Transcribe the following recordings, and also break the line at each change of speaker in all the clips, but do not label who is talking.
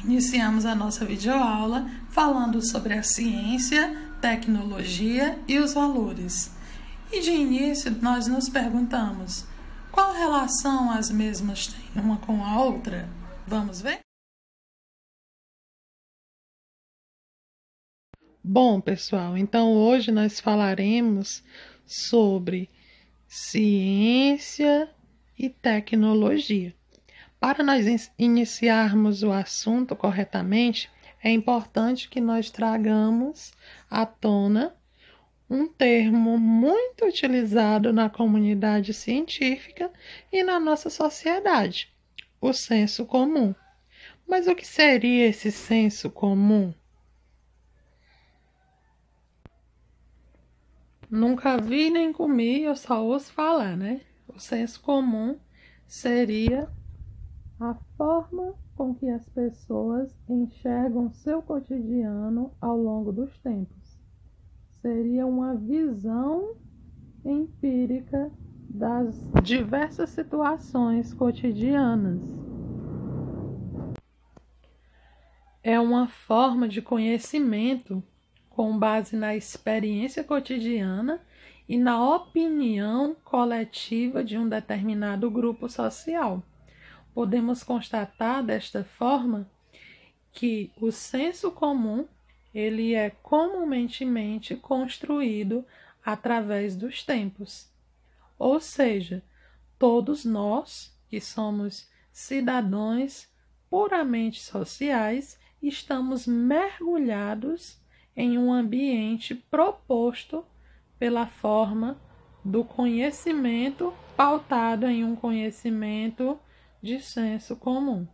Iniciamos a nossa videoaula falando sobre a ciência, tecnologia e os valores. E de início nós nos perguntamos, qual relação as mesmas têm uma com a outra? Vamos ver? Bom, pessoal, então hoje nós falaremos sobre ciência e tecnologia. Para nós iniciarmos o assunto corretamente, é importante que nós tragamos à tona um termo muito utilizado na comunidade científica e na nossa sociedade, o senso comum. Mas o que seria esse senso comum? Nunca vi nem comi, eu só ouço falar, né? O senso comum seria a forma com que as pessoas enxergam seu cotidiano ao longo dos tempos. Seria uma visão empírica das diversas situações cotidianas. É uma forma de conhecimento com base na experiência cotidiana e na opinião coletiva de um determinado grupo social. Podemos constatar desta forma que o senso comum ele é comumente construído através dos tempos. Ou seja, todos nós que somos cidadãos puramente sociais estamos mergulhados em um ambiente proposto pela forma do conhecimento pautado em um conhecimento de senso comum.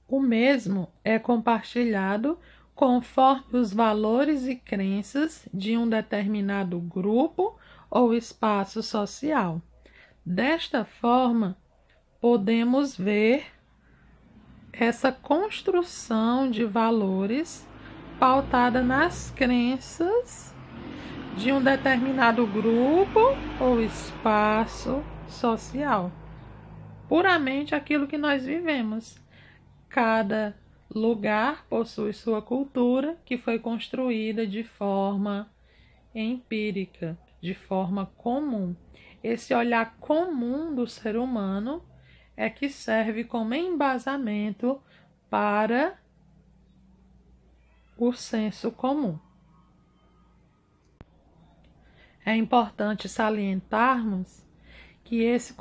O mesmo é compartilhado conforme os valores e crenças de um determinado grupo ou espaço social. Desta forma, podemos ver essa construção de valores pautada nas crenças de um determinado grupo ou espaço social. Puramente aquilo que nós vivemos. Cada lugar possui sua cultura que foi construída de forma empírica, de forma comum. Esse olhar comum do ser humano é que serve como embasamento para o senso comum. É importante salientarmos que esse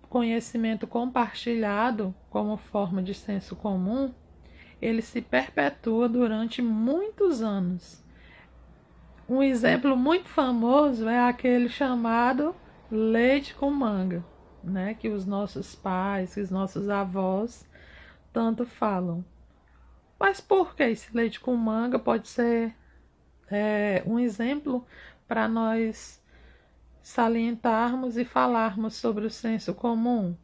conhecimento compartilhado como forma de senso comum, ele se perpetua durante muitos anos. Um exemplo muito famoso é aquele chamado leite com manga, né? Que os nossos pais, que os nossos avós tanto falam. Mas por que esse leite com manga pode ser um exemplo para nós salientarmos e falarmos sobre o senso comum?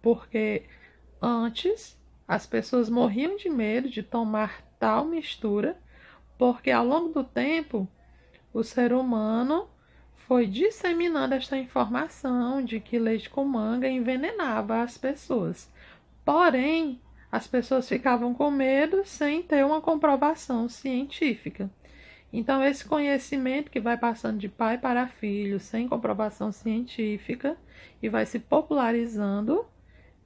Porque antes as pessoas morriam de medo de tomar tal mistura, porque ao longo do tempo o ser humano foi disseminando esta informação de que leite com manga envenenava as pessoas. Porém, as pessoas ficavam com medo sem ter uma comprovação científica. Então, esse conhecimento que vai passando de pai para filho, sem comprovação científica, e vai se popularizando,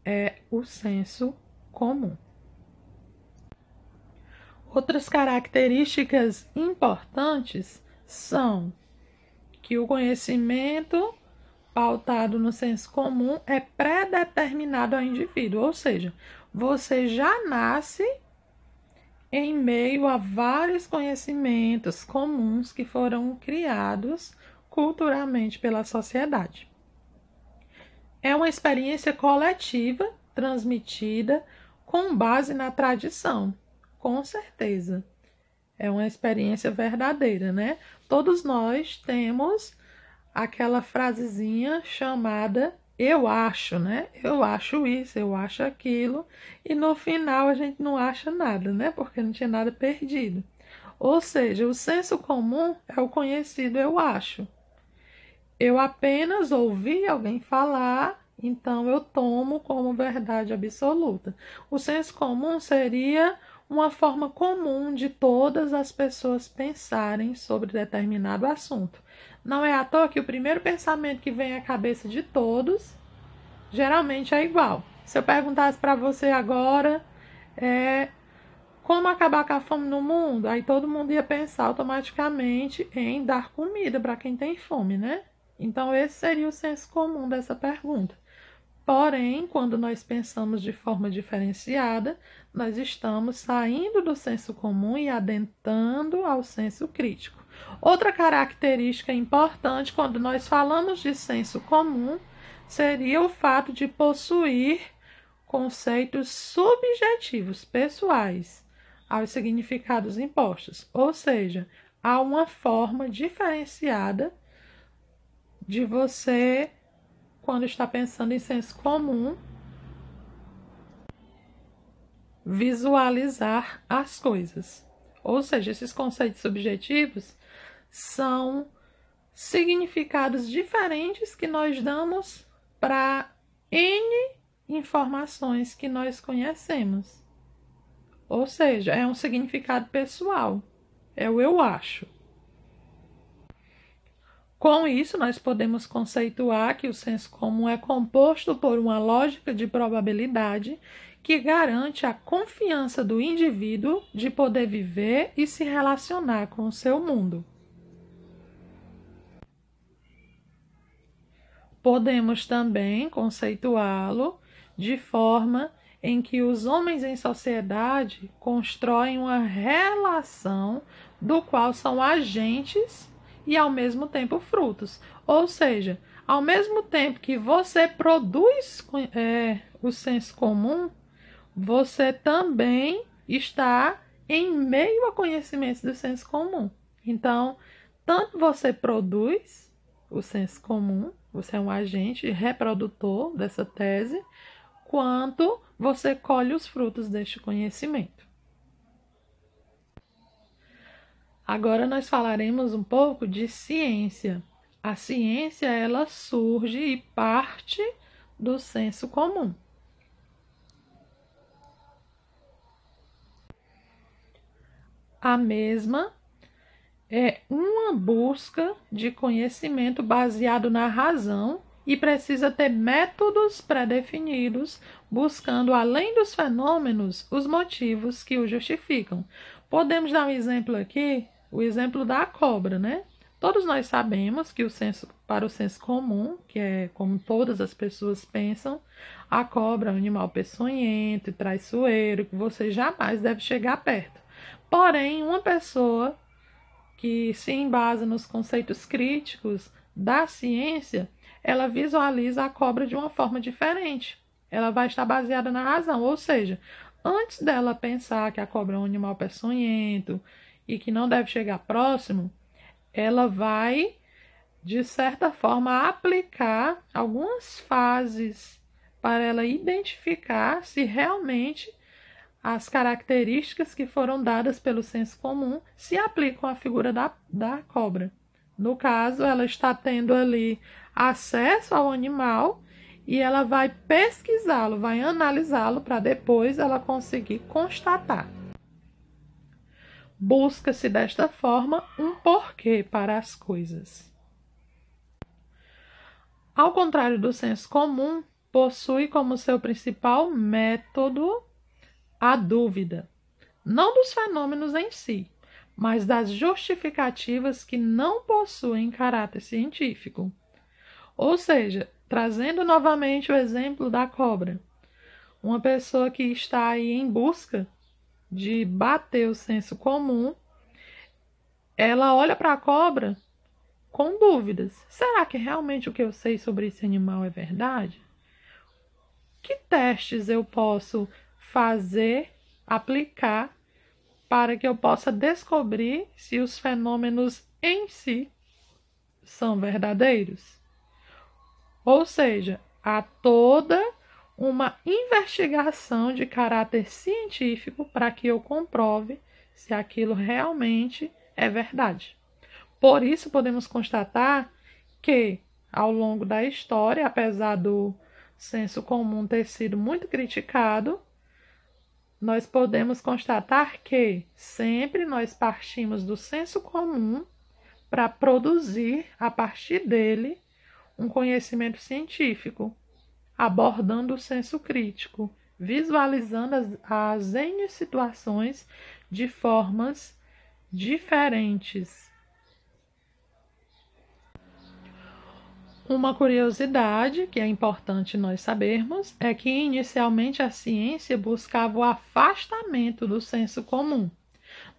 é o senso comum. Outras características importantes são que o conhecimento pautado no senso comum é pré-determinado ao indivíduo, ou seja, você já nasce em meio a vários conhecimentos comuns que foram criados culturalmente pela sociedade. É uma experiência coletiva, transmitida com base na tradição, com certeza. É uma experiência verdadeira, né? Todos nós temos aquela frasezinha chamada eu acho, né? Eu acho isso, eu acho aquilo, e no final a gente não acha nada, né? Porque não tinha nada perdido. Ou seja, o senso comum é o conhecido eu acho. Eu apenas ouvi alguém falar então eu tomo como verdade absoluta. O senso comum seria uma forma comum de todas as pessoas pensarem sobre determinado assunto. Não é à toa que o primeiro pensamento que vem à cabeça de todos geralmente é igual. Se eu perguntasse para você agora, como acabar com a fome no mundo? Aí todo mundo ia pensar automaticamente em dar comida para quem tem fome, né? Então esse seria o senso comum dessa pergunta. Porém, quando nós pensamos de forma diferenciada, nós estamos saindo do senso comum e adentrando ao senso crítico. Outra característica importante quando nós falamos de senso comum seria o fato de possuir conceitos subjetivos, pessoais, aos significados impostos. Ou seja, há uma forma diferenciada de você, quando está pensando em senso comum, visualizar as coisas. Ou seja, esses conceitos subjetivos são significados diferentes que nós damos para N informações que nós conhecemos. Ou seja, é um significado pessoal. É o eu acho. Com isso, nós podemos conceituar que o senso comum é composto por uma lógica de probabilidade que garante a confiança do indivíduo de poder viver e se relacionar com o seu mundo. Podemos também conceituá-lo de forma em que os homens em sociedade constroem uma relação do qual são agentes e ao mesmo tempo frutos. Ou seja, ao mesmo tempo que você produz o senso comum, você também está em meio a conhecimentos do senso comum. Então, tanto você produz o senso comum, você é um agente reprodutor dessa tese, quanto você colhe os frutos deste conhecimento. Agora nós falaremos um pouco de ciência. A ciência, ela surge e parte do senso comum. A mesma é uma busca de conhecimento baseado na razão e precisa ter métodos pré-definidos, buscando, além dos fenômenos, os motivos que o justificam. Podemos dar um exemplo aqui, o exemplo da cobra, né? Todos nós sabemos que para o senso comum, que é como todas as pessoas pensam, a cobra é um animal peçonhento e traiçoeiro, que você jamais deve chegar perto. Porém, uma pessoa que se embasa nos conceitos críticos da ciência, ela visualiza a cobra de uma forma diferente. Ela vai estar baseada na razão, ou seja, antes dela pensar que a cobra é um animal peçonhento e que não deve chegar próximo, ela vai, de certa forma, aplicar algumas fases para ela identificar se realmente as características que foram dadas pelo senso comum se aplicam à figura da cobra. No caso, ela está tendo ali acesso ao animal e ela vai pesquisá-lo, vai analisá-lo para depois ela conseguir constatar. Busca-se desta forma um porquê para as coisas. Ao contrário do senso comum, possui como seu principal método a dúvida, não dos fenômenos em si, mas das justificativas que não possuem caráter científico. Ou seja, trazendo novamente o exemplo da cobra, uma pessoa que está aí em busca de bater o senso comum, ela olha para a cobra com dúvidas. Será que realmente o que eu sei sobre esse animal é verdade? Que testes eu posso fazer, aplicar, para que eu possa descobrir se os fenômenos em si são verdadeiros? Ou seja, há toda uma investigação de caráter científico para que eu comprove se aquilo realmente é verdade. Por isso, podemos constatar que, ao longo da história, apesar do senso comum ter sido muito criticado, nós podemos constatar que sempre nós partimos do senso comum para produzir, a partir dele, um conhecimento científico, abordando o senso crítico, visualizando as N situações de formas diferentes. Uma curiosidade que é importante nós sabermos é que inicialmente a ciência buscava o afastamento do senso comum.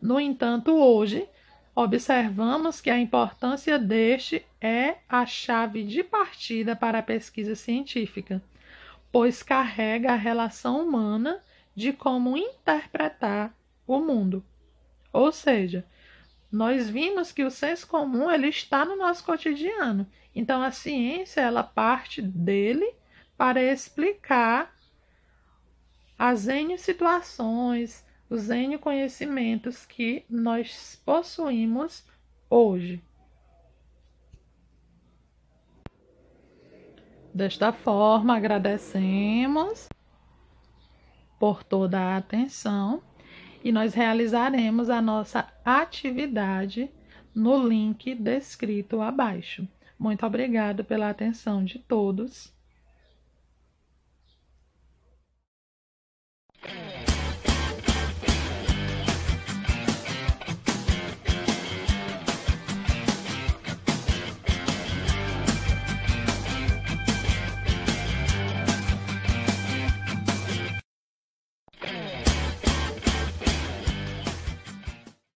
No entanto, hoje, observamos que a importância deste é a chave de partida para a pesquisa científica, pois carrega a relação humana de como interpretar o mundo. Ou seja, nós vimos que o senso comum ele está no nosso cotidiano. Então, a ciência ela parte dele para explicar as N situações, os N conhecimentos que nós possuímos hoje. Desta forma, agradecemos por toda a atenção e nós realizaremos a nossa atividade no link descrito abaixo. Muito obrigado pela atenção de todos.